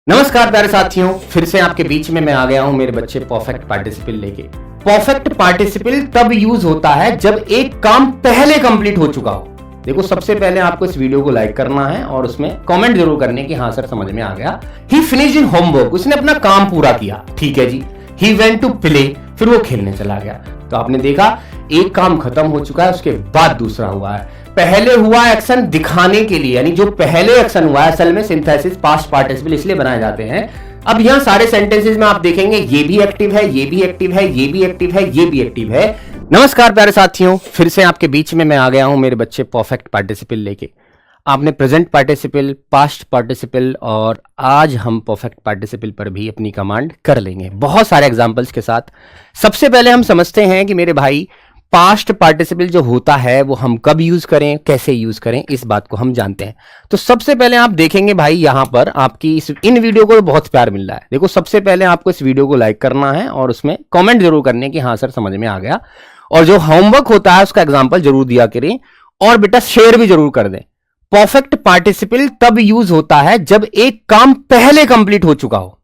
नमस्कार प्यारे साथियों, फिर से आपके बीच में मैं आ गया हूं मेरे बच्चे परफेक्ट पार्टिसिपल लेके। परफेक्ट पार्टिसिपल तब यूज होता है जब एक काम पहले कंप्लीट हो चुका हो। देखो, सबसे पहले आपको इस वीडियो को लाइक करना है और उसमें कमेंट जरूर करने की हाँ सर समझ में आ गया। ही फिनिश्ड हिज होमवर्क, उसने अपना काम पूरा किया, ठीक है जी। ही वेंट टू प्ले, फिर वो खेलने चला गया। तो आपने देखा एक काम खत्म हो चुका है, उसके बाद दूसरा हुआ है। पहले हुआ एक्शन दिखाने के लिए, यानी जो पहले एक्शन हुआ है, असल में सिंथेसिस पास्ट पार्टिसिपल इसलिए बनाए जाते हैं। अब यहां सारे सेंटेंसेस में आप देखेंगे ये भी एक्टिव है, ये भी एक्टिव है, ये भी एक्टिव है, ये भी एक्टिव है। नमस्कार प्यारे साथियों, फिर से आपके बीच में मैं आ गया हूं मेरे बच्चे परफेक्ट पार्टिसिपल लेके। आपने प्रेजेंट पार्टिसिपल, पास्ट पार्टिसिपल और आज हम परफेक्ट पार्टिसिपल पर भी अपनी कमांड कर लेंगे बहुत सारे एग्जांपल्स के साथ। सबसे पहले हम समझते हैं कि मेरे भाई पास्ट पार्टिसिपल जो होता है वो हम कब यूज करें, कैसे यूज करें, इस बात को हम जानते हैं। तो सबसे पहले आप देखेंगे भाई यहां पर आपकी इन वीडियो को बहुत प्यार मिल रहा है। देखो, सबसे पहले आपको इस वीडियो को लाइक करना है और उसमें कमेंट जरूर करने की हाँ सर समझ में आ गया, और जो होमवर्क होता है उसका एग्जाम्पल जरूर दिया करें, और बेटा शेयर भी जरूर कर दें। परफेक्ट पार्टिसिपल तब यूज होता है जब एक काम पहले कंप्लीट हो चुका हो,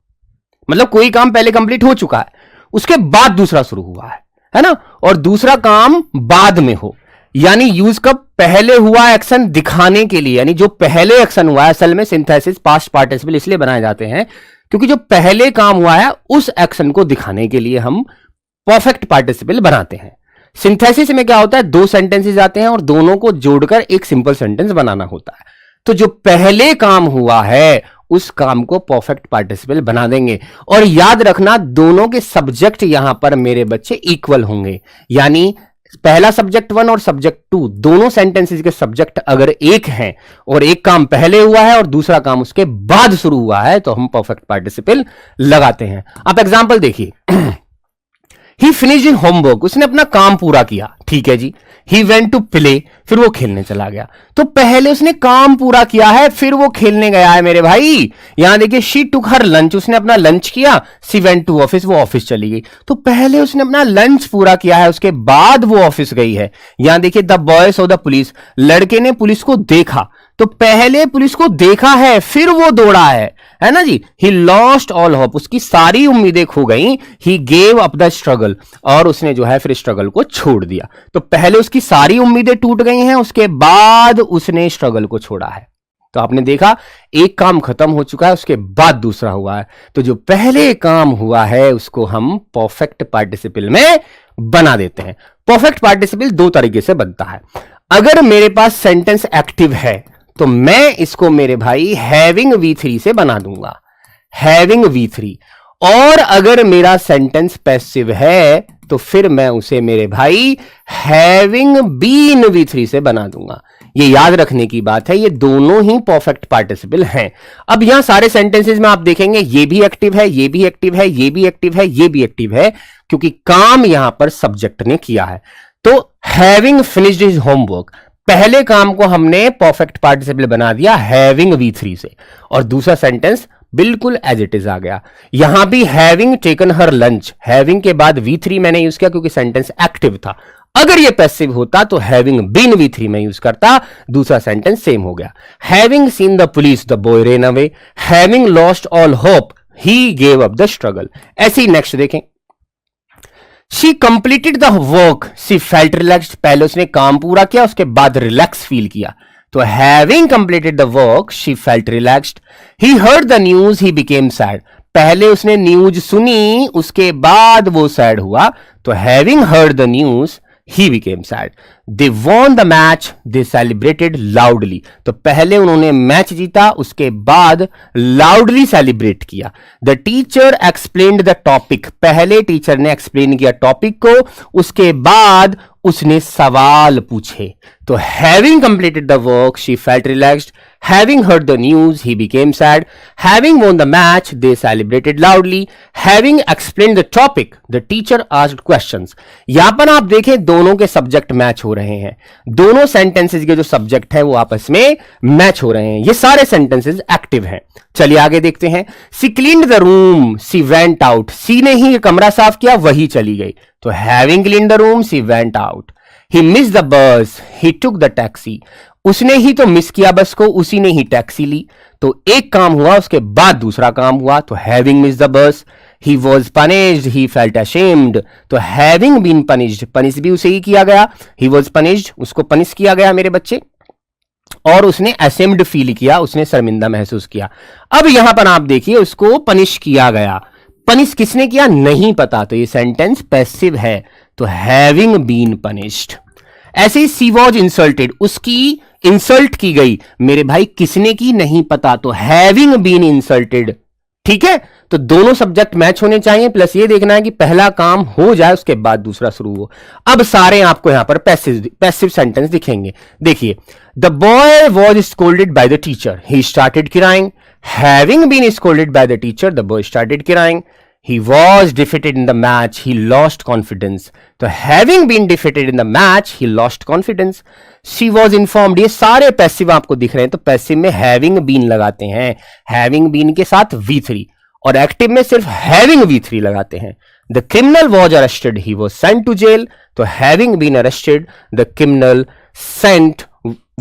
मतलब कोई काम पहले कंप्लीट हो चुका है, उसके बाद दूसरा शुरू हुआ है ना, और दूसरा काम बाद में हो। यानी यूज कब, पहले हुआ एक्शन दिखाने के लिए, यानी जो पहले एक्शन हुआ है, असल में सिंथेसिस पास्ट पार्टिसिपल इसलिए बनाए जाते हैं क्योंकि जो पहले काम हुआ है उस एक्शन को दिखाने के लिए हम परफेक्ट पार्टिसिपल बनाते हैं। सिंथेसिस में क्या होता है, दो सेंटेंसेस आते हैं और दोनों को जोड़कर एक सिंपल सेंटेंस बनाना होता है। तो जो पहले काम हुआ है उस काम को परफेक्ट पार्टिसिपल बना देंगे। और याद रखना, दोनों के सब्जेक्ट यहां पर मेरे बच्चे इक्वल होंगे, यानी पहला सब्जेक्ट 1 और सब्जेक्ट 2 दोनों सेंटेंसेस के सब्जेक्ट अगर एक हैं और एक काम पहले हुआ है और दूसरा काम उसके बाद शुरू हुआ है तो हम परफेक्ट पार्टिसिपल लगाते हैं। आप एग्जांपल देखिए, ही फिनिश्ड हिज होमवर्क, उसने अपना काम पूरा किया, ठीक है जी। ही वेंट टू प्ले, फिर वो खेलने चला गया। तो पहले उसने काम पूरा किया है, फिर वो खेलने गया है मेरे भाई। यहां देखिए, शी टुक हर लंच, उसने अपना लंच किया। सी वेंट टू ऑफिस, वो ऑफिस चली गई। तो पहले उसने अपना लंच पूरा किया है, उसके बाद वो ऑफिस गई है। यहां देखिए, the boy saw the police, लड़के ने पुलिस को देखा। तो पहले पुलिस को देखा है, फिर वो दौड़ा है ना जी। ही लॉस्ट ऑल होप, उसकी सारी उम्मीदें खो गई। He gave up the struggle, और उसने जो है फिर स्ट्रगल को छोड़ दिया। तो पहले उसकी सारी उम्मीदें टूट गई हैं, उसके बाद उसने स्ट्रगल को छोड़ा है। तो आपने देखा एक काम खत्म हो चुका है, उसके बाद दूसरा हुआ है। तो जो पहले काम हुआ है उसको हम परफेक्ट पार्टिसिपल में बना देते हैं। परफेक्ट पार्टिसिपल दो तरीके से बनता है। अगर मेरे पास सेंटेंस एक्टिव है तो मैं इसको मेरे भाई हैविंग V3 से बना दूंगा, हैविंग V3। और अगर मेरा सेंटेंस पैसिव है तो फिर मैं उसे मेरे भाई हैविंग बीन V3 से बना दूंगा। ये याद रखने की बात है, ये दोनों ही परफेक्ट पार्टिसिपल हैं। अब यहां सारे सेंटेंसेस में आप देखेंगे ये भी एक्टिव है, ये भी एक्टिव है, ये भी एक्टिव है, ये भी एक्टिव है, क्योंकि काम यहां पर सब्जेक्ट ने किया है। तो हैविंग फिनिश्ड हिज होमवर्क, पहले काम को हमने परफेक्ट पार्टिसिपल बना दिया हैविंग V3 से, और दूसरा सेंटेंस बिल्कुल एज इट इज आ गया। यहां भी हैविंग टेकन हर लंच, हैविंग के बाद V3 मैंने यूज किया क्योंकि सेंटेंस एक्टिव था। अगर ये पैसिव होता तो हैविंग बीन V3 में यूज करता, दूसरा सेंटेंस सेम हो गया। Having seen the police, the boy rain away. Having lost all hope, he gave up the struggle. ऐसे ही नेक्स्ट देखें, she completed the work, she felt relaxed, पहले उसने काम पूरा किया उसके बाद रिलैक्स फील किया। तो having completed the work she felt relaxed. He heard the news, he became sad, पहले उसने न्यूज सुनी उसके बाद वो सैड हुआ। तो having heard the news he became sad. They won the match, they celebrated loudly. तो पहले उन्होंने मैच जीता, उसके बाद loudly सेलिब्रेट किया। The teacher explained the topic, पहले टीचर ने एक्सप्लेन किया टॉपिक को, उसके बाद उसने सवाल पूछे। तो having completed the work, she felt relaxed. Having heard the news, he became sad. Having won the match, they celebrated loudly. Having explained the topic, the teacher asked questions. यहां पर आप देखें दोनों के सब्जेक्ट मैच हो रहे हैं, दोनों सेंटेंसेस के जो सब्जेक्ट है वो आपस में मैच हो रहे हैं। ये सारे सेंटेंसेस एक्टिव हैं। चलिए आगे देखते हैं। She cleaned the room, she went out. सी ने ही कमरा साफ किया, वही चली गई। तो having cleaned the room, she went out. He missed the bus, he took the taxi. उसने ही तो मिस किया बस को, उसी ने ही टैक्सी ली। तो एक काम हुआ उसके बाद दूसरा काम हुआ, तो having missed the bus, he was punished, he felt ashamed. तो हैविंग बीन पनिश्ड, पनिश भी उसे ही किया गया, ही वॉज पनिश्ड, उसको पनिश किया गया मेरे बच्चे, और उसने असेम्ड फील किया, उसने शर्मिंदा महसूस किया। अब यहां पर आप देखिए उसको पनिश किया गया, पनिश किसने किया नहीं पता, तो ये सेंटेंस पैसिव है, तो हैविंग बीन पनिश्ड। ऐसे ही सी वॉज इंसल्टेड, उसकी इंसल्ट की गई, मेरे भाई किसने की नहीं पता, तो हैविंग बीन इंसल्टेड। ठीक है, तो दोनों सब्जेक्ट मैच होने चाहिए, प्लस ये देखना है कि पहला काम हो जाए उसके बाद दूसरा शुरू हो। अब सारे आपको यहां पर पैसिव सेंटेंस दिखेंगे। देखिए, the boy was scolded by the teacher, he started crying, having been scolded by the teacher the boy started crying. He was defeated in the match, he lost confidence. तो having been defeated in the match, he lost confidence. She was informed, ये सारे passive आपको दिख रहे हैं, तो passive में having been लगाते हैं, having been के साथ V3, और एक्टिव में सिर्फ having V3 लगाते हैं। The criminal was arrested, he was sent to jail. तो having been arrested, the criminal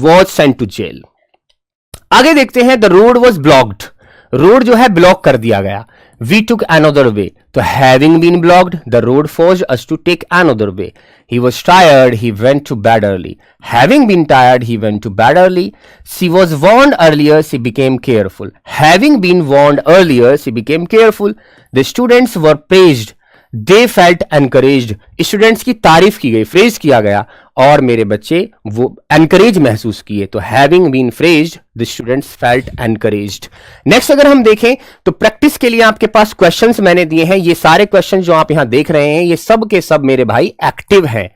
was sent to jail. आगे देखते हैं, the road was blocked, road जो है ब्लॉक कर दिया गया। We took another way, तो having been blocked, the road forced us to take another way. He was tired, he went to bed early. Having been tired, he went to bed early. She was warned earlier, she became careful. Having been warned earlier, she became careful. The students were praised, they felt encouraged. Students की तारीफ की गई, phrase किया गया, और मेरे बच्चे वो एनकरेज महसूस किए, तो having been praised the students felt encouraged. Next अगर हम देखें तो प्रैक्टिस के लिए आपके पास क्वेश्चंस मैंने दिए हैं। ये सारे क्वेश्चंस जो आप यहां देख रहे हैं ये सब के सब मेरे भाई एक्टिव हैं,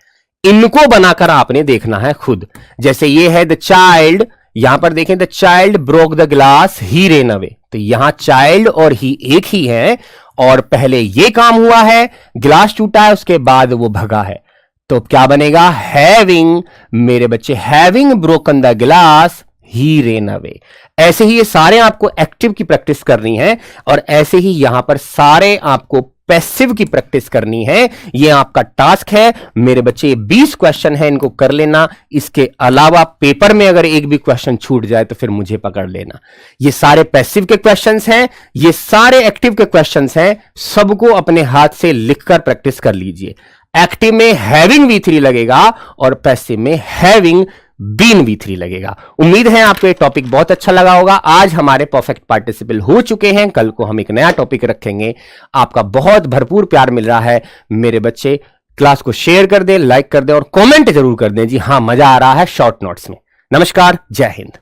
इनको बनाकर आपने देखना है खुद। जैसे ये है द चाइल्ड, यहां पर देखें the child broke the glass, he rain away, तो यहां चाइल्ड और ही एक ही है, और पहले ये काम हुआ है, ग्लास टूटा है, उसके बाद वो भगा है, तो क्या बनेगा हैविंग, मेरे बच्चे having broken the glass he rain away. ऐसे ही ये सारे आपको एक्टिव की प्रैक्टिस करनी है, और ऐसे ही यहां पर सारे आपको पैसिव की प्रैक्टिस करनी है। ये आपका टास्क है मेरे बच्चे, 20 क्वेश्चन है, इनको कर लेना। इसके अलावा पेपर में अगर एक भी क्वेश्चन छूट जाए तो फिर मुझे पकड़ लेना। ये सारे पैसिव के क्वेश्चंस हैं, ये सारे एक्टिव के क्वेश्चंस हैं, सबको अपने हाथ से लिखकर प्रैक्टिस कर लीजिए। एक्टिव में हैविंग V3 लगेगा और पैसिव में हैविंग बीन V3 लगेगा। उम्मीद है आपको ये टॉपिक बहुत अच्छा लगा होगा। आज हमारे परफेक्ट पार्टिसिपल हो चुके हैं, कल को हम एक नया टॉपिक रखेंगे। आपका बहुत भरपूर प्यार मिल रहा है मेरे बच्चे। क्लास को शेयर कर दें, लाइक कर दें और कमेंट जरूर कर दें जी हाँ मजा आ रहा है शॉर्ट नोट्स में। नमस्कार, जय हिंद।